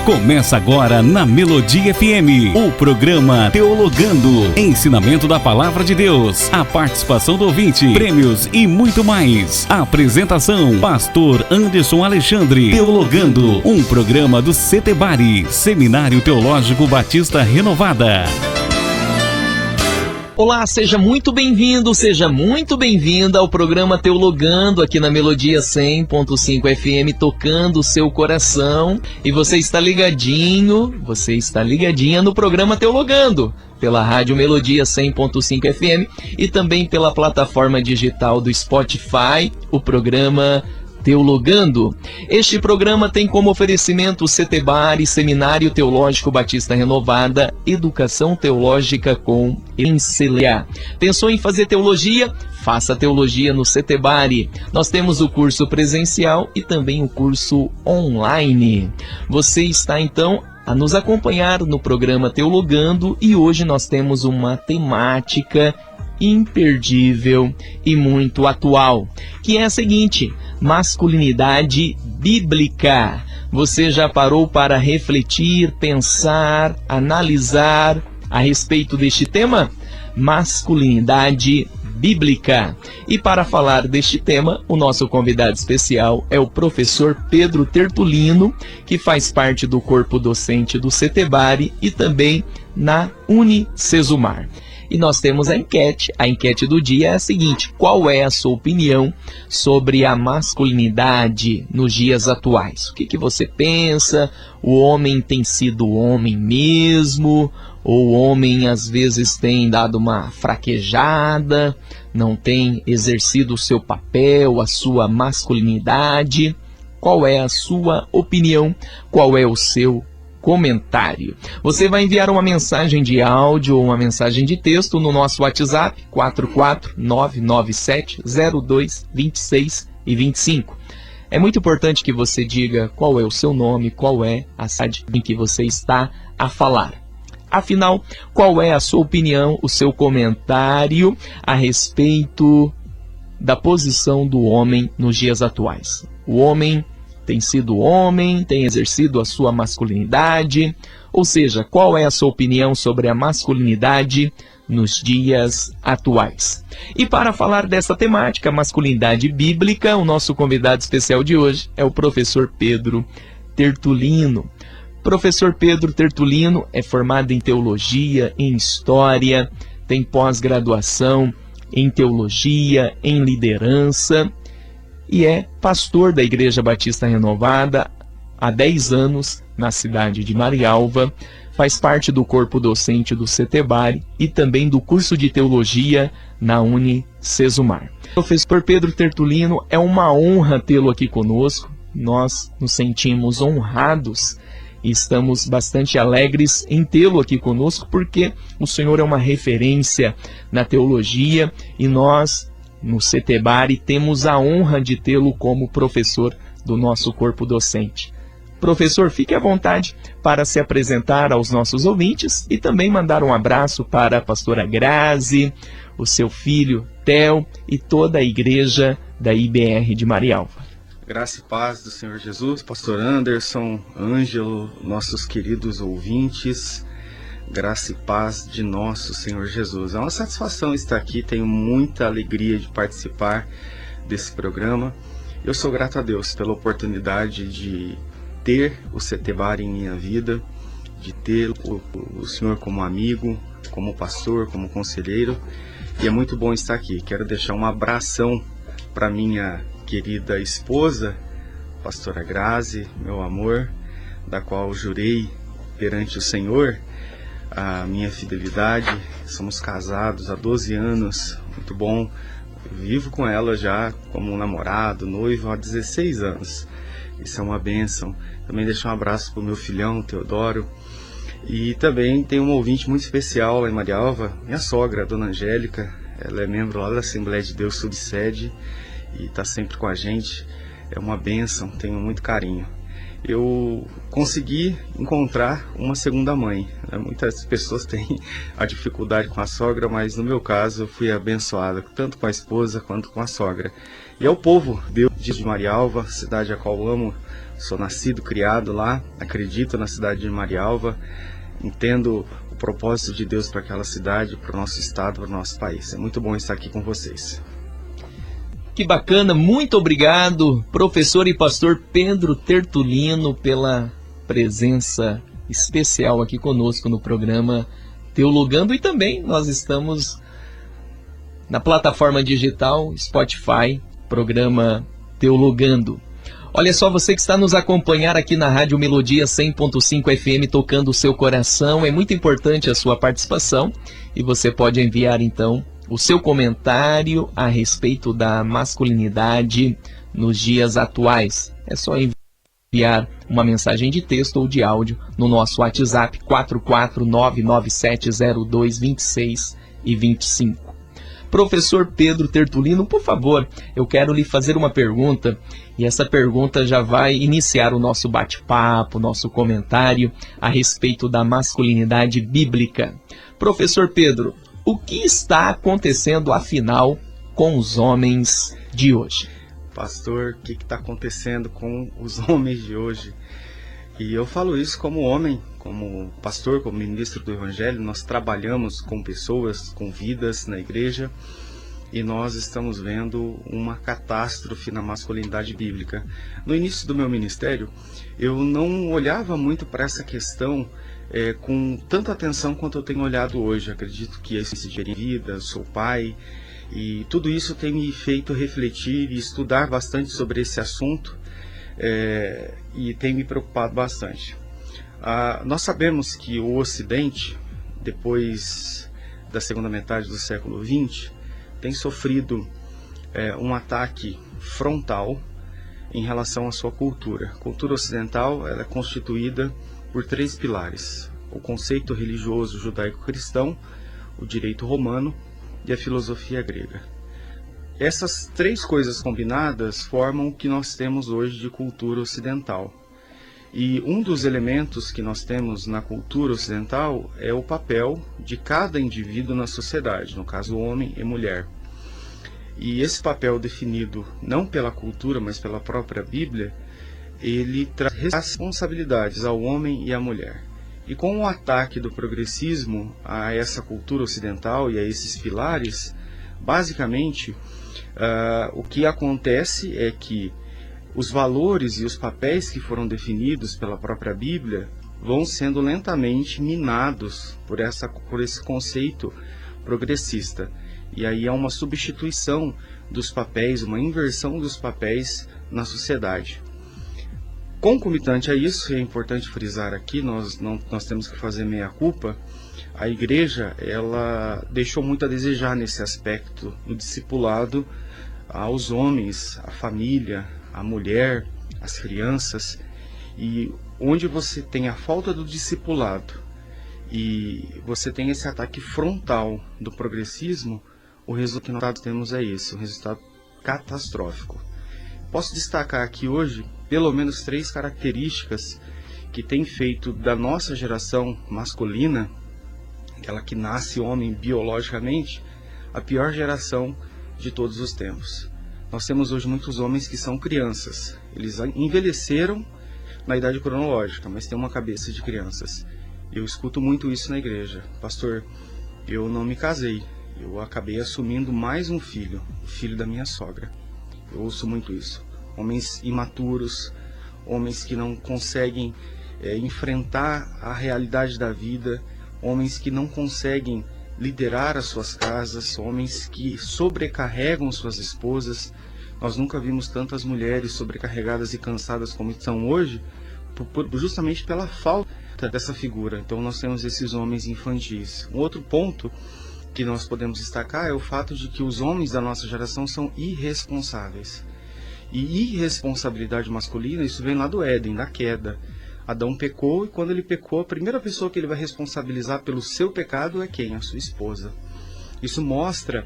Começa agora na Melodia FM, o programa Teologando, ensinamento da Palavra de Deus, a participação do ouvinte, prêmios e muito mais. Apresentação, Pastor Anderson Alexandre. Teologando, um programa do Setebari, Seminário Teológico Batista Renovada. Olá, seja muito bem-vindo, seja muito bem-vinda ao programa Teologando aqui na Melodia 100.5 FM, tocando o seu coração. E você está ligadinha no programa Teologando, pela Rádio Melodia 100.5 FM e também pela plataforma digital do Spotify, o programa Teologando. Este programa tem como oferecimento o Setebari, Seminário Teológico Batista Renovada, Educação Teológica com Encelea. Pensou em fazer teologia? Faça teologia no Setebari. Nós temos o curso presencial e também o curso online. Você está então a nos acompanhar no programa Teologando e hoje nós temos uma temática imperdível e muito atual, que é a seguinte: masculinidade bíblica. Você já parou para refletir, pensar, analisar a respeito deste tema? Masculinidade bíblica. E para falar deste tema, o nosso convidado especial é o professor Pedro Tertulino, que faz parte do corpo docente do Setebari e também na UniCesumar. E nós temos a enquete do dia é a seguinte: qual é a sua opinião sobre a masculinidade nos dias atuais? O que você pensa? O homem tem sido homem mesmo? Ou o homem às vezes tem dado uma fraquejada, não tem exercido o seu papel, a sua masculinidade? Qual é a sua opinião? Qual é o seu comentário? Você vai enviar uma mensagem de áudio ou uma mensagem de texto no nosso WhatsApp 449970226 e 25. É muito importante que você diga qual é o seu nome, qual é a cidade em que você está a falar. Afinal, qual é a sua opinião, o seu comentário a respeito da posição do homem nos dias atuais? O homem tem sido homem, tem exercido a sua masculinidade, ou seja, qual é a sua opinião sobre a masculinidade nos dias atuais? E para falar dessa temática, masculinidade bíblica, o nosso convidado especial de hoje é o professor Pedro Tertulino. Professor Pedro Tertulino é formado em teologia, em história, tem pós-graduação em teologia, em liderança, e é pastor da Igreja Batista Renovada há 10 anos na cidade de Marialva, faz parte do corpo docente do Setebari e também do curso de teologia na UniCesumar. Professor Pedro Tertulino, é uma honra tê-lo aqui conosco, nós nos sentimos honrados e estamos bastante alegres em tê-lo aqui conosco, porque o senhor é uma referência na teologia e nós, no Setebari, temos a honra de tê-lo como professor do nosso corpo docente. Professor, fique à vontade para se apresentar aos nossos ouvintes e também mandar um abraço para a pastora Grazi, o seu filho Theo e toda a igreja da IBR de Marialva. Graça e paz do Senhor Jesus, pastor Anderson, Ângelo, nossos queridos ouvintes. Graça e paz de nosso Senhor Jesus. É uma satisfação estar aqui, tenho muita alegria de participar desse programa. Eu sou grato a Deus pela oportunidade de ter o Setebari em minha vida, de ter o Senhor como amigo, como pastor, como conselheiro, e é muito bom estar aqui. Quero deixar um abração para minha querida esposa, pastora Grazi, meu amor, da qual jurei perante o Senhor a minha fidelidade. Somos casados há 12 anos, muito bom. Eu vivo com ela já como namorado, noivo há 16 anos. Isso é uma bênção. Também deixo um abraço para o meu filhão, Teodoro. E também tem um ouvinte muito especial lá em Marialva, minha sogra, a dona Angélica. Ela é membro lá da Assembleia de Deus Subsede e está sempre com a gente. É uma bênção, tenho muito carinho. eu consegui encontrar uma segunda mãe. Muitas pessoas têm a dificuldade com a sogra, mas no meu caso eu fui abençoado, tanto com a esposa quanto com a sogra. E ao povo Deus de Marialva, cidade a qual amo, sou nascido, criado lá, acredito na cidade de Marialva, entendo o propósito de Deus para aquela cidade, para o nosso estado, para o nosso país. É muito bom estar aqui com vocês. Que bacana, muito obrigado, professor e pastor Pedro Tertulino, pela presença especial aqui conosco no programa Teologando. E também nós estamos na plataforma digital Spotify, programa Teologando. Olha só, você que está nos acompanhar aqui na Rádio Melodia 100.5 FM, tocando o seu coração, é muito importante a sua participação e você pode enviar então o seu comentário a respeito da masculinidade nos dias atuais. É só enviar uma mensagem de texto ou de áudio no nosso WhatsApp 449970226 e 25. Professor Pedro Tertulino, por favor, eu quero lhe fazer uma pergunta, e essa pergunta já vai iniciar o nosso bate-papo, nosso comentário a respeito da masculinidade bíblica. Professor Pedro, o que está acontecendo, afinal, com os homens de hoje? Pastor, o que está acontecendo com os homens de hoje? E eu falo isso como homem, como pastor, como ministro do Evangelho. Nós trabalhamos com pessoas, com vidas na igreja, e nós estamos vendo uma catástrofe na masculinidade bíblica. No início do meu ministério, eu não olhava muito para essa questão com tanta atenção quanto eu tenho olhado hoje. Acredito que esse dia de vida, sou pai, e tudo isso tem me feito refletir e estudar bastante sobre esse assunto, e tem me preocupado bastante. Nós sabemos que o Ocidente, depois da segunda metade do século XX, tem sofrido um ataque frontal em relação à sua cultura. A cultura ocidental ela é constituída por 3 pilares: o conceito religioso judaico-cristão, o direito romano e a filosofia grega. Essas 3 coisas combinadas formam o que nós temos hoje de cultura ocidental. E um dos elementos que nós temos na cultura ocidental é o papel de cada indivíduo na sociedade, no caso homem e mulher. E esse papel definido não pela cultura, mas pela própria Bíblia, ele traz responsabilidades ao homem e à mulher. E com o ataque do progressismo a essa cultura ocidental e a esses pilares, basicamente, o que acontece é que os valores e os papéis que foram definidos pela própria Bíblia vão sendo lentamente minados por esse conceito progressista. E aí há uma substituição dos papéis, uma inversão dos papéis na sociedade. Concomitante a isso, e é importante frisar aqui, nós temos que fazer meia-culpa, a igreja ela deixou muito a desejar nesse aspecto do discipulado aos homens, à família, à mulher, às crianças. E onde você tem a falta do discipulado e você tem esse ataque frontal do progressismo, o resultado que nós temos é esse, um resultado catastrófico. Posso destacar aqui hoje pelo menos 3 características que têm feito da nossa geração masculina, aquela que nasce homem biologicamente, a pior geração de todos os tempos. Nós temos hoje muitos homens que são crianças. Eles envelheceram na idade cronológica, mas têm uma cabeça de crianças. Eu escuto muito isso na igreja. Pastor, eu não me casei. Eu acabei assumindo mais um filho, o filho da minha sogra. Eu ouço muito isso. Homens imaturos, homens que não conseguem enfrentar a realidade da vida, homens que não conseguem liderar as suas casas, homens que sobrecarregam suas esposas. Nós nunca vimos tantas mulheres sobrecarregadas e cansadas como estão hoje, justamente pela falta dessa figura. Então nós temos esses homens infantis. Um outro ponto que nós podemos destacar é o fato de que os homens da nossa geração são irresponsáveis. E irresponsabilidade masculina, isso vem lá do Éden, da queda. Adão pecou, e quando ele pecou, a primeira pessoa que ele vai responsabilizar pelo seu pecado é quem? A sua esposa. Isso mostra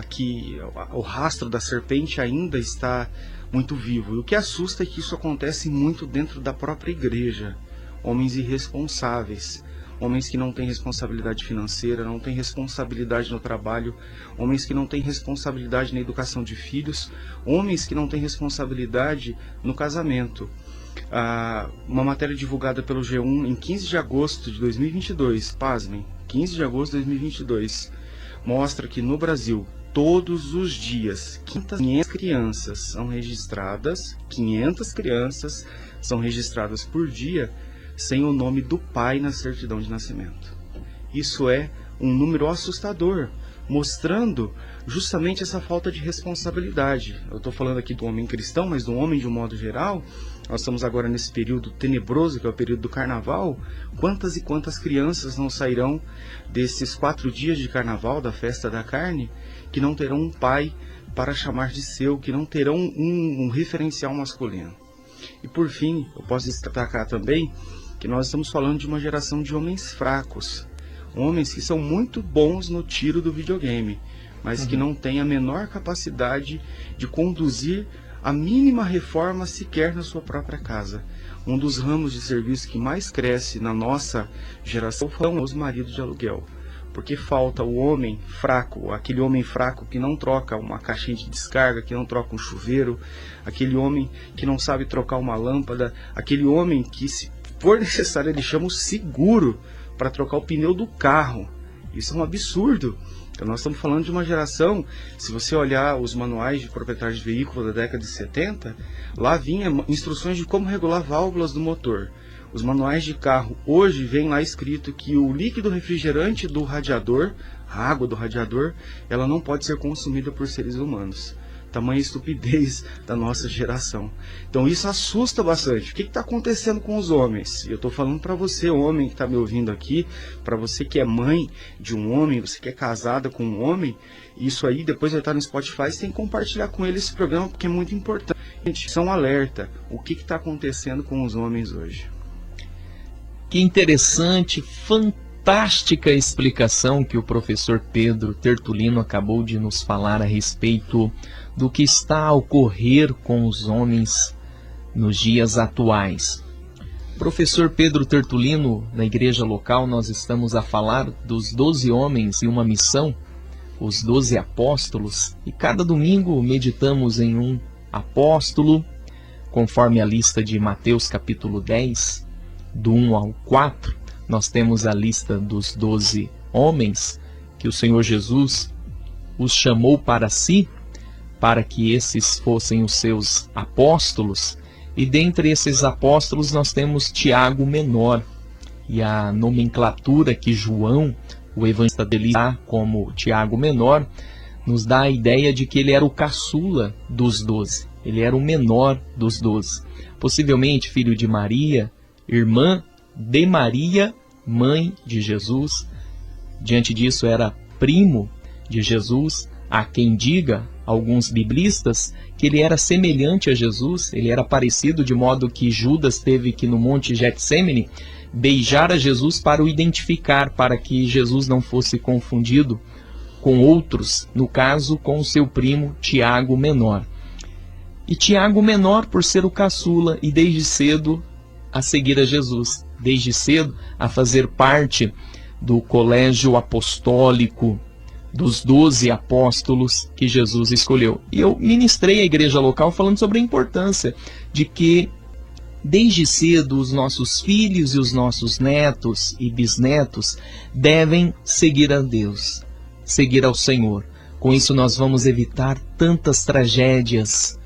que o rastro da serpente ainda está muito vivo. E o que assusta é que isso acontece muito dentro da própria igreja. Homens irresponsáveis, homens que não têm responsabilidade financeira, não têm responsabilidade no trabalho, homens que não têm responsabilidade na educação de filhos, homens que não têm responsabilidade no casamento. Uma matéria divulgada pelo G1 em 15 de agosto de 2022, pasmem, 15 de agosto de 2022, mostra que no Brasil, todos os dias, 500 crianças são registradas, 500 crianças são registradas por dia sem o nome do pai na certidão de nascimento. Isso é um número assustador, mostrando justamente essa falta de responsabilidade. Eu estou falando aqui do homem cristão, mas do homem de um modo geral. Nós estamos agora nesse período tenebroso, que é o período do carnaval. Quantas e quantas crianças não sairão desses 4 dias de carnaval, da festa da carne, que não terão um pai para chamar de seu, que não terão um referencial masculino? E por fim, eu posso destacar também que nós estamos falando de uma geração de homens fracos, homens que são muito bons no tiro do videogame, mas que não têm a menor capacidade de conduzir a mínima reforma sequer na sua própria casa. Um dos ramos de serviço que mais cresce na nossa geração são os maridos de aluguel, porque falta o homem fraco, aquele homem fraco que não troca uma caixinha de descarga, que não troca um chuveiro, aquele homem que não sabe trocar uma lâmpada, aquele homem que, se for necessário, ele chama o seguro para trocar o pneu do carro. Isso é um absurdo. Então, nós estamos falando de uma geração, se você olhar os manuais de proprietários de veículo da década de 70, lá vinha instruções de como regular válvulas do motor. Os manuais de carro hoje vem lá escrito que o líquido refrigerante do radiador, a água do radiador, ela não pode ser consumida por seres humanos. Tamanha estupidez da nossa geração. Então isso assusta bastante. O que está acontecendo com os homens? Eu estou falando para você, homem que está me ouvindo aqui, para você que é mãe de um homem, você que é casada com um homem, isso aí depois vai estar no Spotify, você tem que compartilhar com ele esse programa porque é muito importante. Gente, são alerta. O que está acontecendo com os homens hoje? Que interessante, fantástica explicação que o professor Pedro Tertulino acabou de nos falar a respeito do que está a ocorrer com os homens nos dias atuais. Professor Pedro Tertulino, na igreja local, nós estamos a falar dos 12 homens e uma missão, os 12 apóstolos, e cada domingo meditamos em um apóstolo, conforme a lista de Mateus capítulo 10, do 1 ao 4, nós temos a lista dos 12 homens que o Senhor Jesus os chamou para si, para que esses fossem os seus apóstolos, e dentre esses apóstolos nós temos Tiago Menor, e a nomenclatura que João, o evangelista dele, dá como Tiago Menor, nos dá a ideia de que ele era o caçula dos 12, ele era o menor dos 12, possivelmente filho de Maria, irmã de Maria, mãe de Jesus. Diante disso era primo de Jesus. Há quem diga, alguns biblistas, que ele era semelhante a Jesus, ele era parecido, de modo que Judas teve que no Monte Getsêmani beijar a Jesus para o identificar, para que Jesus não fosse confundido com outros, no caso com o seu primo Tiago Menor. E Tiago Menor, por ser o caçula e desde cedo a seguir a Jesus, desde cedo a fazer parte do colégio apostólico dos 12 apóstolos que Jesus escolheu. E eu ministrei a igreja local falando sobre a importância de que desde cedo os nossos filhos e os nossos netos e bisnetos devem seguir a Deus, seguir ao Senhor. Com isso nós vamos evitar tantas tragédias.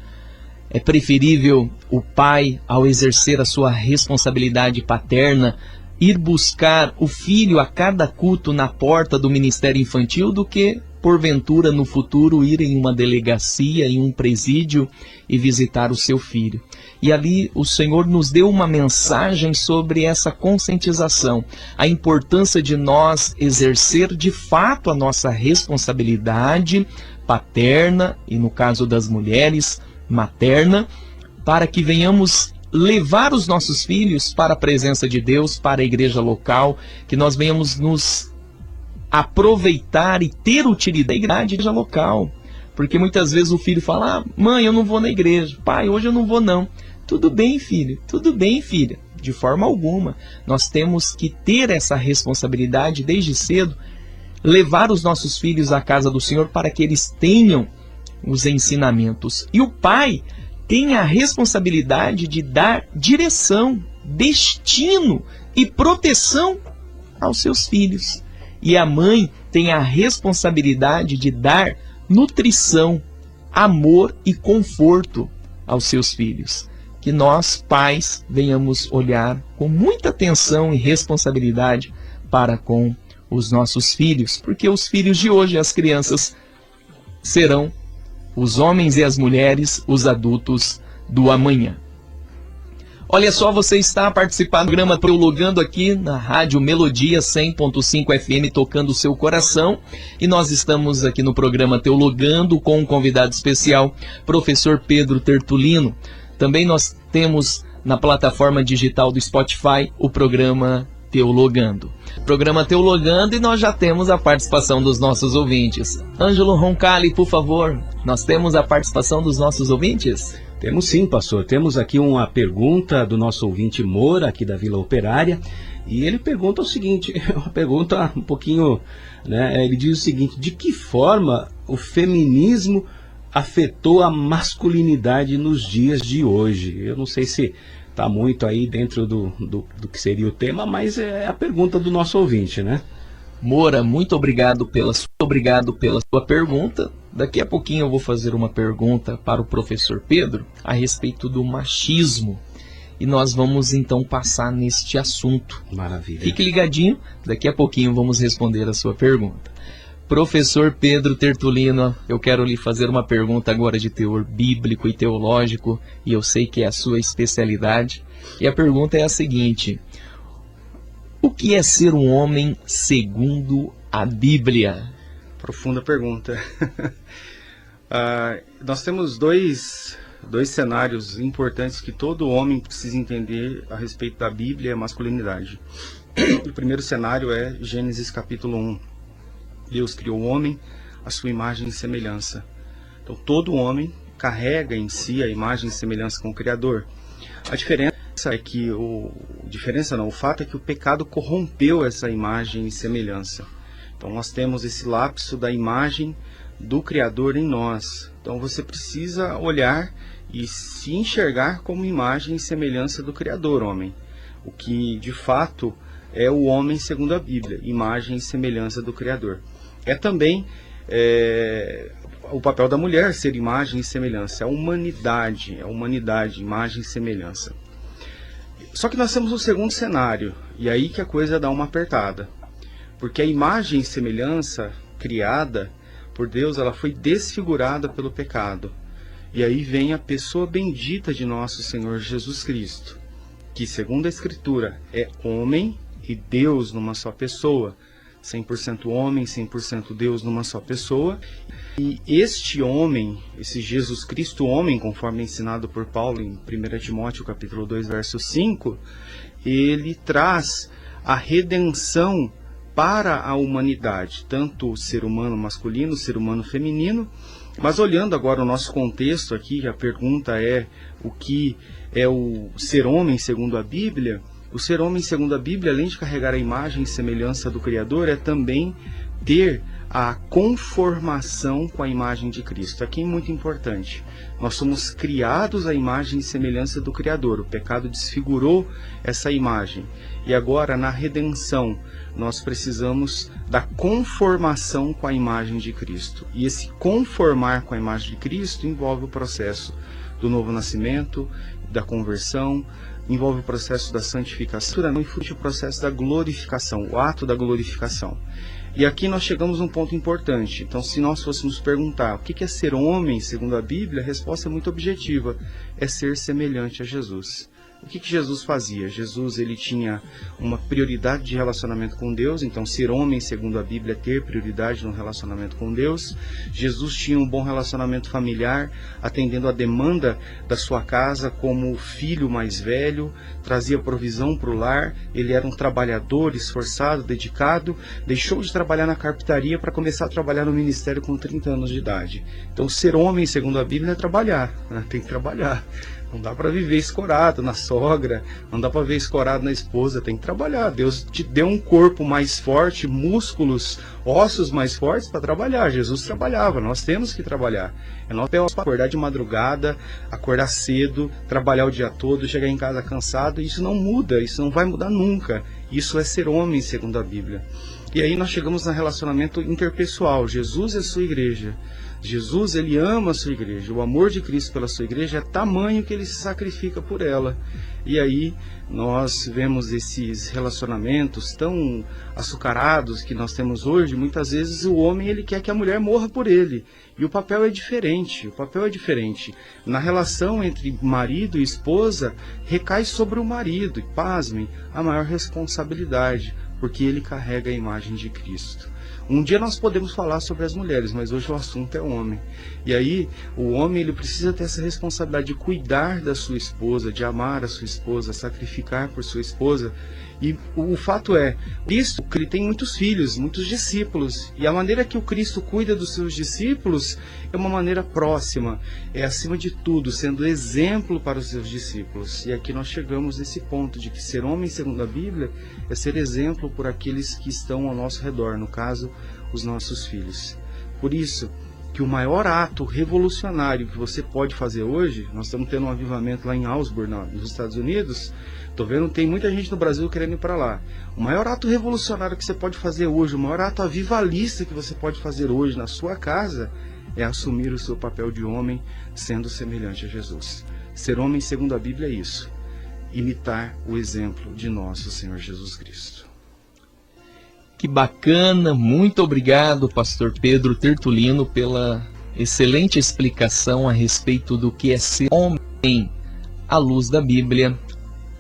É preferível o pai, ao exercer a sua responsabilidade paterna, ir buscar o filho a cada culto na porta do ministério infantil do que, porventura, no futuro, ir em uma delegacia, em um presídio e visitar o seu filho. E ali o Senhor nos deu uma mensagem sobre essa conscientização, a importância de nós exercer de fato a nossa responsabilidade paterna, e no caso das mulheres, materna, para que venhamos levar os nossos filhos para a presença de Deus, para a igreja local, que nós venhamos nos aproveitar e ter utilidade da igreja local. Porque muitas vezes o filho fala: mãe, eu não vou na igreja. Pai, hoje eu não vou não. Tudo bem, filho. Tudo bem, filha. De forma alguma. Nós temos que ter essa responsabilidade desde cedo, levar os nossos filhos à casa do Senhor para que eles tenham os ensinamentos. E o pai tem a responsabilidade de dar direção, destino e proteção aos seus filhos. E a mãe tem a responsabilidade de dar nutrição, amor e conforto aos seus filhos. Que nós, pais, venhamos olhar com muita atenção e responsabilidade para com os nossos filhos, porque os filhos de hoje, as crianças, serão os homens e as mulheres, os adultos do amanhã. Olha só, você está participando do programa Teologando aqui na Rádio Melodia 100.5 FM, tocando o seu coração. E nós estamos aqui no programa Teologando com um convidado especial, professor Pedro Tertulino. Também nós temos na plataforma digital do Spotify o programa Teologando. Programa Teologando, e nós já temos a participação dos nossos ouvintes. Ângelo Roncalli, por favor, nós temos a participação dos nossos ouvintes? Temos sim, pastor. Temos aqui uma pergunta do nosso ouvinte Moura, aqui da Vila Operária, e ele pergunta o seguinte, uma pergunta um pouquinho, né? Ele diz o seguinte: de que forma o feminismo afetou a masculinidade nos dias de hoje? Eu não sei se está muito aí dentro do que seria o tema, mas é a pergunta do nosso ouvinte, né? Moura, muito obrigado pela sua pergunta. Daqui a pouquinho eu vou fazer uma pergunta para o professor Pedro a respeito do machismo. E nós vamos então passar neste assunto. Maravilha. Fique ligadinho, daqui a pouquinho vamos responder a sua pergunta. Professor Pedro Tertulino, eu quero lhe fazer uma pergunta agora de teor bíblico e teológico, e eu sei que é a sua especialidade. E a pergunta é a seguinte: o que é ser um homem segundo a Bíblia? Profunda pergunta. Nós temos dois cenários importantes que todo homem precisa entender a respeito da Bíblia e a masculinidade. O primeiro cenário é Gênesis capítulo 1. Deus criou o homem à sua imagem e semelhança. Então todo homem carrega em si a imagem e semelhança com o Criador. A diferença é que o fato é que o pecado corrompeu essa imagem e semelhança. Então nós temos esse lapso da imagem do Criador em nós. Então você precisa olhar e se enxergar como imagem e semelhança do Criador, homem. O que de fato é o homem segundo a Bíblia, imagem e semelhança do Criador. É também o papel da mulher ser imagem e semelhança, é a humanidade, imagem e semelhança. Só que nós temos o segundo cenário, e aí que a coisa dá uma apertada. Porque a imagem e semelhança criada por Deus, ela foi desfigurada pelo pecado. E aí vem a pessoa bendita de nosso Senhor Jesus Cristo, que segundo a Escritura é homem e Deus numa só pessoa. 100% homem, 100% Deus numa só pessoa. E este homem, esse Jesus Cristo homem, conforme ensinado por Paulo em 1 Timóteo capítulo 2, verso 5, ele traz a redenção para a humanidade, tanto o ser humano masculino, o ser humano feminino. Mas olhando agora o nosso contexto aqui, a pergunta é: o que é o ser homem segundo a Bíblia? O ser homem segundo a Bíblia, além de carregar a imagem e semelhança do Criador, é também ter a conformação com a imagem de Cristo. Aqui é muito importante. Nós somos criados à imagem e semelhança do Criador. O pecado desfigurou essa imagem. E agora, na redenção, nós precisamos da conformação com a imagem de Cristo. E esse conformar com a imagem de Cristo envolve o processo do novo nascimento, da conversão, envolve o processo da santificação e o processo da glorificação, o ato da glorificação. E aqui nós chegamos a um ponto importante. Então, se nós fôssemos perguntar o que é ser homem segundo a Bíblia, a resposta é muito objetiva: é ser semelhante a Jesus. O que Jesus fazia? Jesus, ele tinha uma prioridade de relacionamento com Deus, então ser homem, segundo a Bíblia, é ter prioridade no relacionamento com Deus. Jesus tinha um bom relacionamento familiar, atendendo a demanda da sua casa como filho mais velho, trazia provisão para o lar, ele era um trabalhador esforçado, dedicado, deixou de trabalhar na carpintaria para começar a trabalhar no ministério com 30 anos de idade. Então ser homem, segundo a Bíblia, é trabalhar, né? Tem que trabalhar. Não dá para viver escorado na sogra, não dá para viver escorado na esposa, tem que trabalhar. Deus te deu um corpo mais forte, músculos, ossos mais fortes para trabalhar. Jesus trabalhava, nós temos que trabalhar. É nós temos que acordar de madrugada, acordar cedo, trabalhar o dia todo, chegar em casa cansado. Isso não muda, isso não vai mudar nunca. Isso é ser homem, segundo a Bíblia. E aí nós chegamos no relacionamento interpessoal. Jesus é a sua igreja. Jesus, ele ama a sua igreja. O amor de Cristo pela sua igreja é tamanho que ele se sacrifica por ela. E aí nós vemos esses relacionamentos tão açucarados que nós temos hoje. Muitas vezes o homem, ele quer que a mulher morra por ele. E o papel é diferente. O papel é diferente. Na relação entre marido e esposa, recai sobre o marido. E pasmem, a maior responsabilidade, porque ele carrega a imagem de Cristo. Um dia nós podemos falar sobre as mulheres, mas hoje o assunto é o homem. E aí, o homem, ele precisa ter essa responsabilidade de cuidar da sua esposa, de amar a sua esposa, sacrificar por sua esposa. E o fato é, Cristo, ele tem muitos filhos, muitos discípulos. E a maneira que o Cristo cuida dos seus discípulos é uma maneira próxima. É, acima de tudo, sendo exemplo para os seus discípulos. E aqui nós chegamos nesse ponto de que ser homem, segundo a Bíblia, é ser exemplo por aqueles que estão ao nosso redor, no caso, os nossos filhos. Por isso, que o maior ato revolucionário que você pode fazer hoje, nós estamos tendo um avivamento lá em Augsburg, nos Estados Unidos, estou vendo, tem muita gente no Brasil querendo ir para lá. O maior ato revolucionário que você pode fazer hoje, o maior ato avivalista que você pode fazer hoje na sua casa, é assumir o seu papel de homem, sendo semelhante a Jesus. Ser homem, segundo a Bíblia, é isso. Imitar o exemplo de nosso Senhor Jesus Cristo. Que bacana, muito obrigado, pastor Pedro Tertulino, pela excelente explicação a respeito do que é ser homem à luz da Bíblia,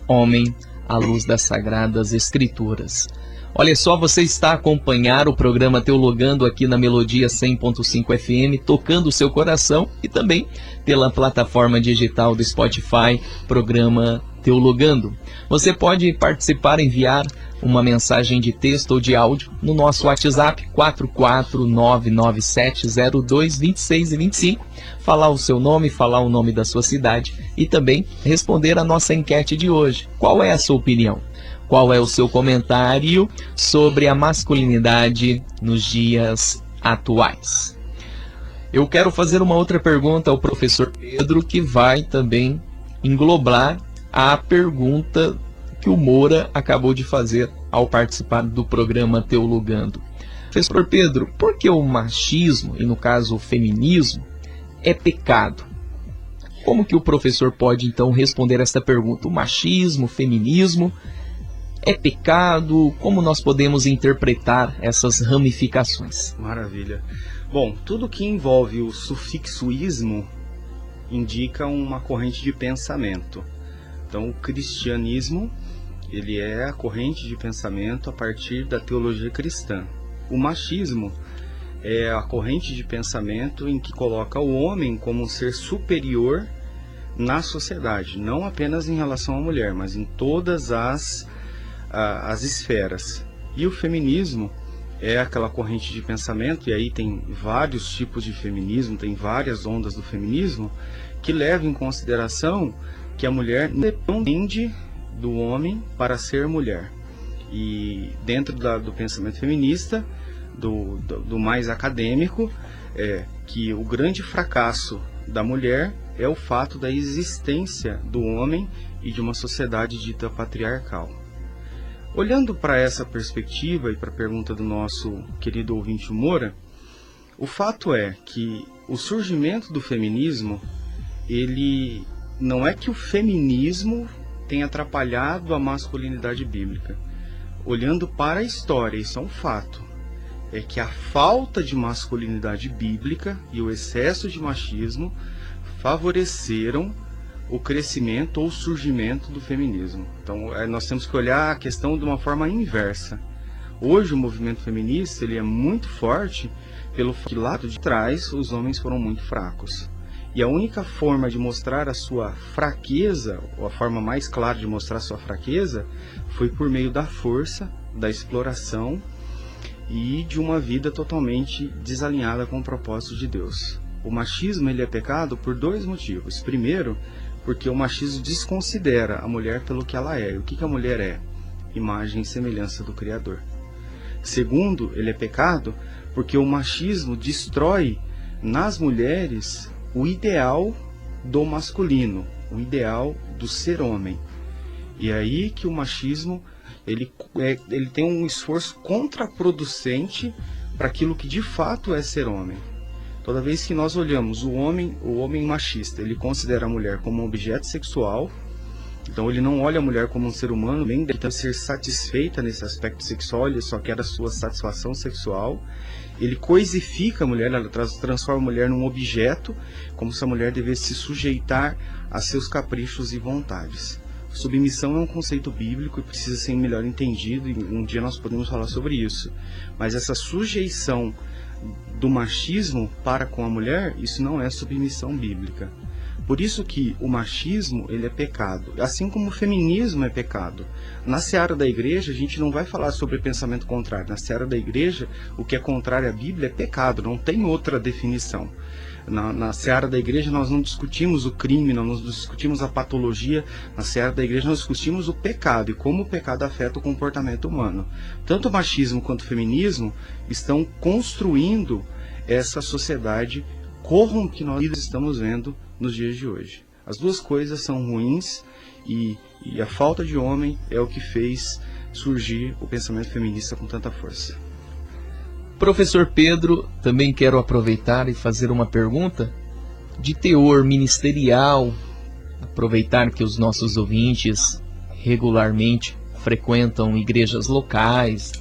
homem à luz das Sagradas Escrituras. Olha só, você está a acompanhar o programa Teologando aqui na Melodia 100.5 FM, tocando o seu coração, e também pela plataforma digital do Spotify, programa Teologando. Você pode participar, enviar uma mensagem de texto ou de áudio no nosso WhatsApp 44997022625, falar o seu nome, falar o nome da sua cidade e também responder a nossa enquete de hoje. Qual é a sua opinião? Qual é o seu comentário sobre a masculinidade nos dias atuais? Eu quero fazer uma outra pergunta ao professor Pedro, que vai também englobar a pergunta que o Moura acabou de fazer ao participar do programa Teologando. Professor Pedro, por que o machismo, e no caso o feminismo, é pecado? Como que o professor pode então responder esta pergunta? O machismo, o feminismo é pecado? Como nós podemos interpretar essas ramificações? Maravilha. Bom, tudo que envolve o sufixoísmo indica uma corrente de pensamento. Então, o cristianismo, ele é a corrente de pensamento a partir da teologia cristã. O machismo é a corrente de pensamento em que coloca o homem como um ser superior na sociedade, não apenas em relação à mulher, mas em todas as esferas. E o feminismo é aquela corrente de pensamento, e aí tem vários tipos de feminismo, tem várias ondas do feminismo, que levam em consideração que a mulher depende do homem para ser mulher. E dentro do pensamento feminista, do mais acadêmico, é que o grande fracasso da mulher é o fato da existência do homem e de uma sociedade dita patriarcal. Olhando para essa perspectiva e para a pergunta do nosso querido ouvinte Moura, o fato é que o surgimento do feminismo, ele não é que o feminismo tenha atrapalhado a masculinidade bíblica. Olhando para a história, isso é um fato. É que a falta de masculinidade bíblica e o excesso de machismo favoreceram o crescimento ou o surgimento do feminismo. Então, nós temos que olhar a questão de uma forma inversa. Hoje, o movimento feminista ele é muito forte pelo fato que lá de trás os homens foram muito fracos. E a única forma de mostrar a sua fraqueza, ou a forma mais clara de mostrar a sua fraqueza, foi por meio da força, da exploração e de uma vida totalmente desalinhada com o propósito de Deus. O machismo ele é pecado por dois motivos. Primeiro, porque o machismo desconsidera a mulher pelo que ela é. E o que a mulher é? Imagem e semelhança do Criador. Segundo, ele é pecado porque o machismo destrói nas mulheres o ideal do masculino, o ideal do ser homem. E é aí que o machismo ele tem um esforço contraproducente para aquilo que de fato é ser homem. Toda vez que nós olhamos o homem machista, ele considera a mulher como um objeto sexual. Então ele não olha a mulher como um ser humano, nem deve ser satisfeita nesse aspecto sexual, ele só quer a sua satisfação sexual. Ele coisifica a mulher, ela transforma a mulher num objeto, como se a mulher devesse se sujeitar a seus caprichos e vontades. Submissão é um conceito bíblico e precisa ser melhor entendido, e um dia nós podemos falar sobre isso. Mas essa sujeição do machismo para com a mulher, isso não é submissão bíblica. Por isso que o machismo ele é pecado, assim como o feminismo é pecado. Na seara da igreja a gente não vai falar sobre pensamento contrário. Na seara da igreja o que é contrário à Bíblia é pecado, não tem outra definição. Na seara da igreja nós não discutimos o crime, nós não discutimos a patologia. Na seara da igreja nós discutimos o pecado e como o pecado afeta o comportamento humano. Tanto o machismo quanto o feminismo estão construindo essa sociedade corrompida que nós estamos vendo nos dias de hoje. As duas coisas são ruins e a falta de homem é o que fez surgir o pensamento feminista com tanta força. Professor Pedro, também quero aproveitar e fazer uma pergunta de teor ministerial, aproveitar que os nossos ouvintes regularmente frequentam igrejas locais,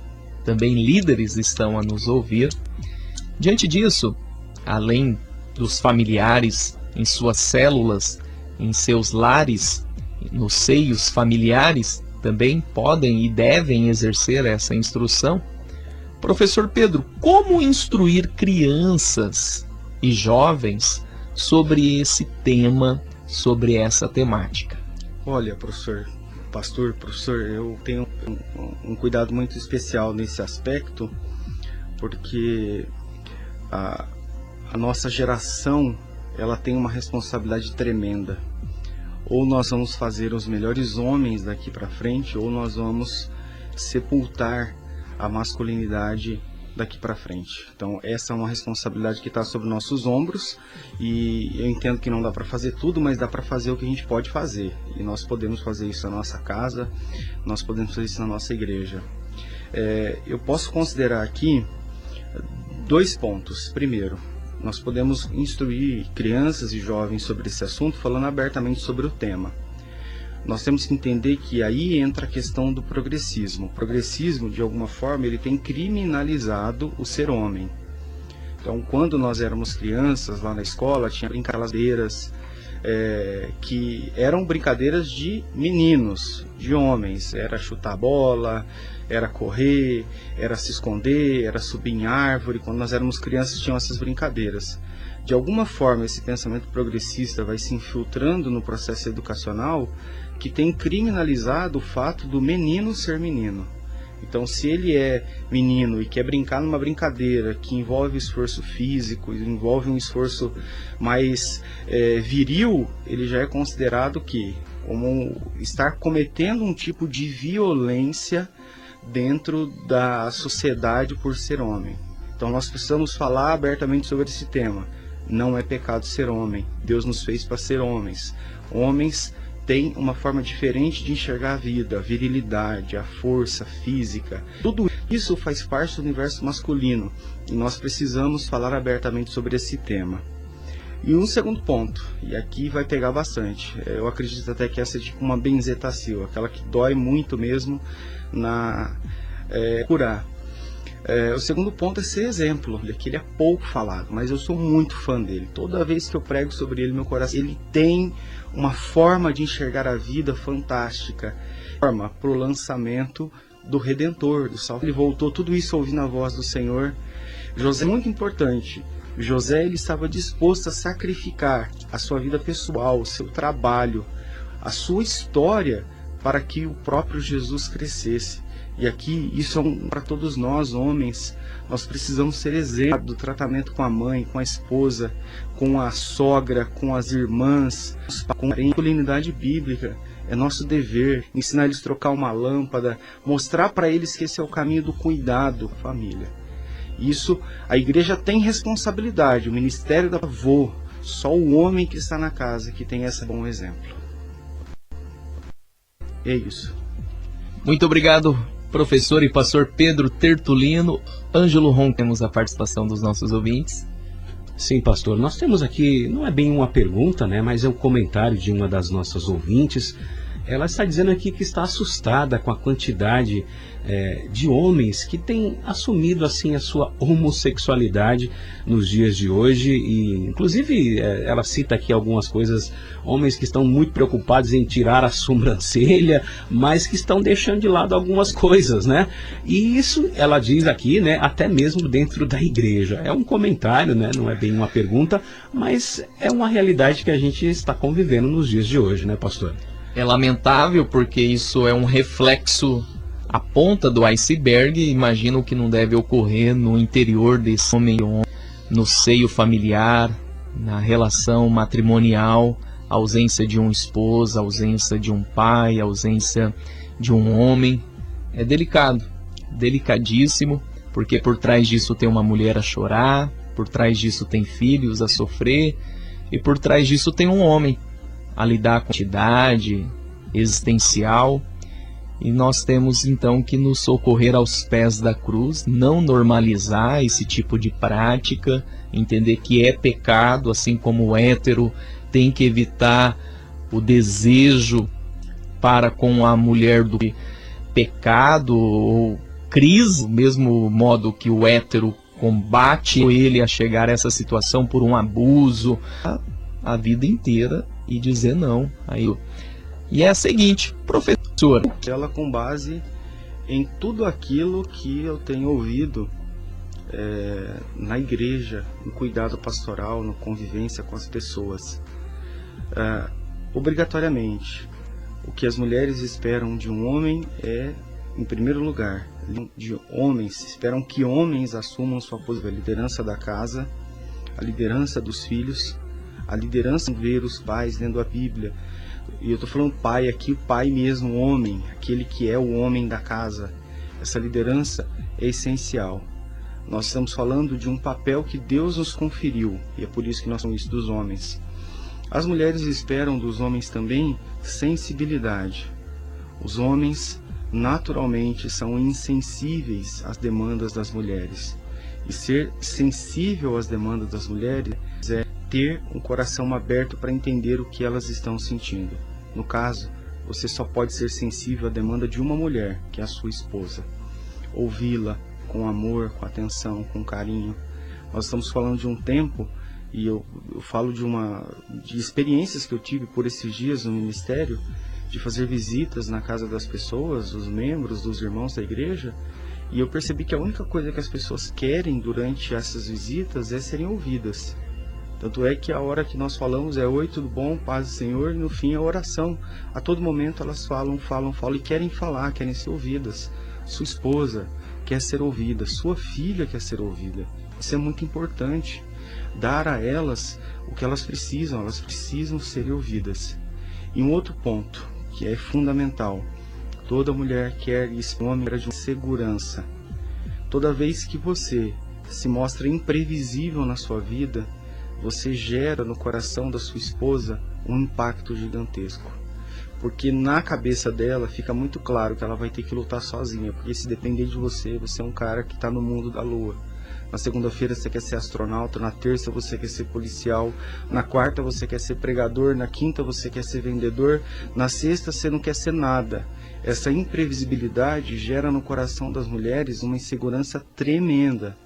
também líderes estão a nos ouvir. Diante disso, além dos familiares em suas células, em seus lares, nos seios familiares, também podem e devem exercer essa instrução. Professor Pedro, como instruir crianças e jovens sobre esse tema, sobre essa temática? Olha, pastor, eu tenho um cuidado muito especial nesse aspecto, porque a nossa geração ela tem uma responsabilidade tremenda. Ou nós vamos fazer os melhores homens daqui para frente, ou nós vamos sepultar a masculinidade daqui para frente. Então essa é uma responsabilidade que está sobre nossos ombros, e eu entendo que não dá para fazer tudo, mas dá para fazer o que a gente pode fazer, e nós podemos fazer isso na nossa casa, nós podemos fazer isso na nossa igreja. Eu posso considerar aqui 2 pontos. Primeiro, nós podemos instruir crianças e jovens sobre esse assunto falando abertamente sobre o tema. Nós temos que entender que aí entra a questão do progressismo. O progressismo, de alguma forma, ele tem criminalizado o ser homem. Então, quando nós éramos crianças lá na escola, tinha brincadeiras que eram brincadeiras de meninos, de homens. Era chutar bola, era correr, era se esconder, era subir em árvore. Quando nós éramos crianças tinham essas brincadeiras. De alguma forma esse pensamento progressista vai se infiltrando no processo educacional, que tem criminalizado o fato do menino ser menino. Então, se ele é menino e quer brincar numa brincadeira que envolve esforço físico, envolve um esforço mais viril, ele já é considerado como estar cometendo um tipo de violência dentro da sociedade por ser homem. Então nós precisamos falar abertamente sobre esse tema. Não é pecado ser homem. Deus nos fez para ser homens. Homens têm uma forma diferente de enxergar a vida, a virilidade, a força física. Tudo isso faz parte do universo masculino e nós precisamos falar abertamente sobre esse tema. E um segundo ponto, e aqui vai pegar bastante, eu acredito até que essa é tipo uma benzetacil, aquela que dói muito mesmo na curar. O segundo ponto é ser exemplo, que ele é pouco falado, mas eu sou muito fã dele. Toda vez que eu prego sobre ele, meu coração, ele tem uma forma de enxergar a vida fantástica, forma para o lançamento do Redentor, do Salvador. Ele voltou, tudo isso ouvindo a voz do Senhor. José é muito importante. José, ele estava disposto a sacrificar a sua vida pessoal, o seu trabalho, a sua história, para que o próprio Jesus crescesse. E aqui, isso é para todos nós, homens, nós precisamos ser exemplo do tratamento com a mãe, com a esposa, com a sogra, com as irmãs, com a masculinidade bíblica. É nosso dever ensinar eles a trocar uma lâmpada, mostrar para eles que esse é o caminho do cuidado, família. Isso, a igreja tem responsabilidade, o ministério da avó, só o homem que está na casa que tem esse bom exemplo. É isso. Muito obrigado, professor e pastor Pedro Tertulino. Ângelo Ron, temos a participação dos nossos ouvintes. Sim, pastor, nós temos aqui, não é bem uma pergunta, né, mas é um comentário de uma das nossas ouvintes. Ela está dizendo aqui que está assustada com a quantidade de homens que têm assumido assim a sua homossexualidade nos dias de hoje, e inclusive ela cita aqui algumas coisas, homens que estão muito preocupados em tirar a sobrancelha, mas que estão deixando de lado algumas coisas, né? E isso, ela diz aqui, né, até mesmo dentro da igreja. É um comentário, né, não é bem uma pergunta, mas é uma realidade que a gente está convivendo nos dias de hoje, né, pastor? É lamentável porque isso é um reflexo, a ponta do iceberg. Imagino que não deve ocorrer no interior desse homem, no seio familiar, na relação matrimonial, a ausência de um esposo, a ausência de um pai, a ausência de um homem. É delicado, delicadíssimo, porque por trás disso tem uma mulher a chorar, por trás disso tem filhos a sofrer, e por trás disso tem um homem a lidar com a identidade existencial. E nós temos então que nos socorrer aos pés da cruz, não normalizar esse tipo de prática, entender que é pecado, assim como o hétero tem que evitar o desejo para com a mulher do pecado ou crise, do mesmo modo que o hétero combate ele a chegar a essa situação por um abuso a vida inteira, e dizer não. E é a seguinte, professor. Ela com base em tudo aquilo que eu tenho ouvido na igreja, no cuidado pastoral, na convivência com as pessoas. Obrigatoriamente, o que as mulheres esperam de um homem é, em primeiro lugar, de homens, esperam que homens assumam sua posição, a liderança da casa, a liderança dos filhos, a liderança de ver os pais lendo a Bíblia. E eu estou falando pai aqui, o pai mesmo, o homem, aquele que é o homem da casa. Essa liderança é essencial. Nós estamos falando de um papel que Deus nos conferiu, e é por isso que nós somos isso dos homens. As mulheres esperam dos homens também sensibilidade. Os homens, naturalmente, são insensíveis às demandas das mulheres. E ser sensível às demandas das mulheres é ter um coração aberto para entender o que elas estão sentindo. No caso, você só pode ser sensível à demanda de uma mulher, que é a sua esposa. Ouvi-la com amor, com atenção, com carinho. Nós estamos falando de um tempo, e eu falo de experiências que eu tive por esses dias no ministério, de fazer visitas na casa das pessoas, dos membros, dos irmãos da igreja, e eu percebi que a única coisa que as pessoas querem durante essas visitas é serem ouvidas. Tanto é que a hora que nós falamos é: oi, tudo bom, paz do Senhor, e no fim a oração. A todo momento elas falam e querem falar, querem ser ouvidas. Sua esposa quer ser ouvida, sua filha quer ser ouvida. Isso é muito importante. Dar a elas o que elas precisam ser ouvidas. E um outro ponto que é fundamental: toda mulher quer esse homem de segurança. Toda vez que você se mostra imprevisível na sua vida, você gera no coração da sua esposa um impacto gigantesco. Porque na cabeça dela fica muito claro que ela vai ter que lutar sozinha, porque se depender de você, você é um cara que está no mundo da lua. Na segunda-feira você quer ser astronauta, na terça você quer ser policial, na quarta você quer ser pregador, na quinta você quer ser vendedor, na sexta você não quer ser nada. Essa imprevisibilidade gera no coração das mulheres uma insegurança tremenda.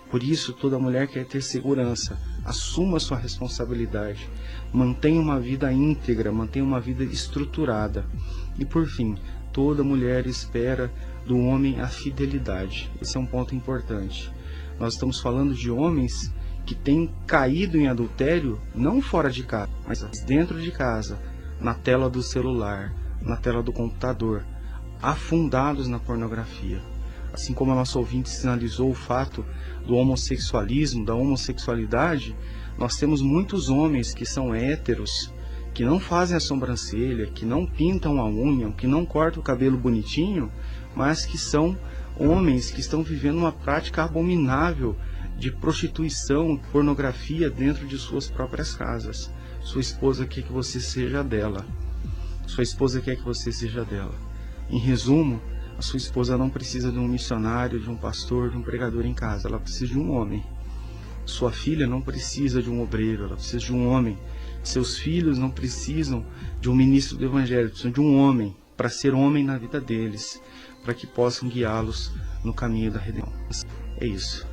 Por isso, toda mulher quer ter segurança. Assuma sua responsabilidade. Mantenha uma vida íntegra, mantenha uma vida estruturada. E por fim, toda mulher espera do homem a fidelidade. Esse é um ponto importante. Nós estamos falando de homens que têm caído em adultério, não fora de casa, mas dentro de casa, na tela do celular, na tela do computador, afundados na pornografia. Assim como a nossa ouvinte sinalizou o fato do homossexualismo, da homossexualidade, nós temos muitos homens que são héteros, que não fazem a sobrancelha, que não pintam a unha, que não cortam o cabelo bonitinho, mas que são homens que estão vivendo uma prática abominável de prostituição, pornografia dentro de suas próprias casas. Sua esposa quer que você seja dela. Sua esposa quer que você seja dela. Em resumo, a sua esposa não precisa de um missionário, de um pastor, de um pregador em casa. Ela precisa de um homem. Sua filha não precisa de um obreiro, ela precisa de um homem. Seus filhos não precisam de um ministro do evangelho, precisam de um homem, para ser homem na vida deles, para que possam guiá-los no caminho da redenção. É isso.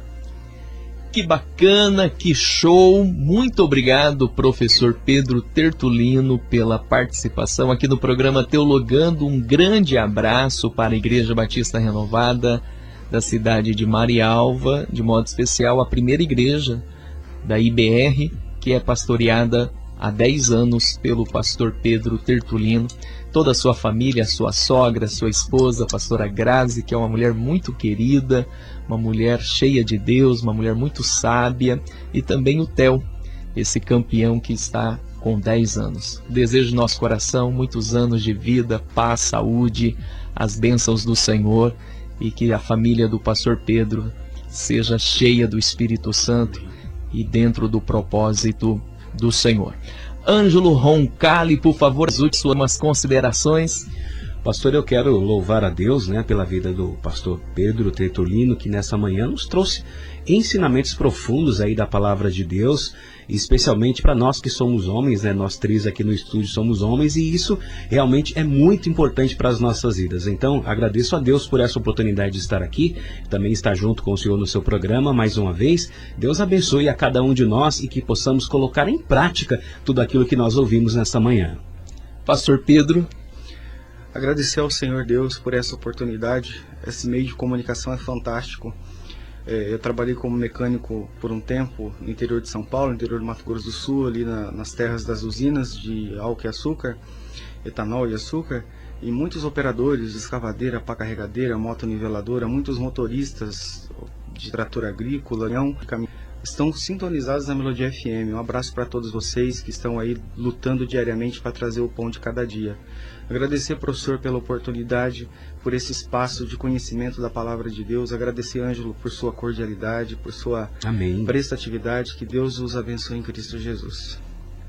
Que bacana, que show! Muito obrigado, professor Pedro Tertulino, pela participação aqui no programa Teologando. Um grande abraço para a Igreja Batista Renovada da cidade de Marialva, de modo especial a primeira igreja da IBR, que é pastoreada há 10 anos pelo pastor Pedro Tertulino. Toda a sua família, sua sogra, sua esposa, a pastora Grazi, que é uma mulher muito querida, uma mulher cheia de Deus, uma mulher muito sábia, e também o Theo, esse campeão que está com 10 anos. Desejo no nosso coração muitos anos de vida, paz, saúde, as bênçãos do Senhor, e que a família do pastor Pedro seja cheia do Espírito Santo e dentro do propósito do Senhor. Ângelo Roncalli, por favor, as últimas considerações. Pastor, eu quero louvar a Deus, pela vida do pastor Pedro Tertulino, que nessa manhã nos trouxe ensinamentos profundos aí da palavra de Deus, especialmente para nós que somos homens, nós três aqui no estúdio somos homens, e isso realmente é muito importante para as nossas vidas. Então, agradeço a Deus por essa oportunidade de estar aqui, também estar junto com o Senhor no seu programa mais uma vez. Deus abençoe a cada um de nós e que possamos colocar em prática tudo aquilo que nós ouvimos nessa manhã. Pastor Pedro. Agradecer ao Senhor Deus por essa oportunidade. Esse meio de comunicação é fantástico. Eu trabalhei como mecânico por um tempo no interior de São Paulo, no interior do Mato Grosso do Sul, ali nas terras das usinas de álcool e açúcar, etanol e açúcar, e muitos operadores de escavadeira, pá carregadeira, motoniveladora, muitos motoristas de trator agrícola, estão sintonizados na Melodia FM. Um abraço para todos vocês que estão aí lutando diariamente para trazer o pão de cada dia. Agradecer, professor, pela oportunidade, por esse espaço de conhecimento da palavra de Deus. Agradecer, Ângelo, por sua cordialidade, por sua prestatividade. Que Deus os abençoe em Cristo Jesus.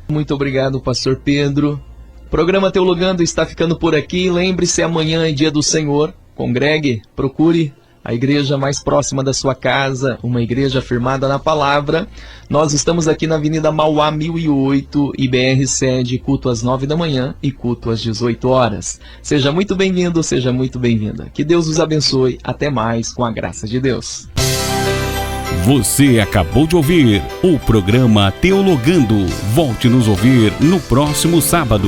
Muito obrigado, pastor Pedro. O programa Teologando está ficando por aqui. Lembre-se, amanhã é dia do Senhor. Congregue, procure a igreja mais próxima da sua casa, uma igreja firmada na palavra. Nós estamos aqui na Avenida Mauá 1008, IBR sede, culto às 9 da manhã e culto às 18 horas. Seja muito bem-vindo, seja muito bem-vinda. Que Deus os abençoe. Até mais, com a graça de Deus. Você acabou de ouvir o programa Teologando. Volte nos ouvir no próximo sábado.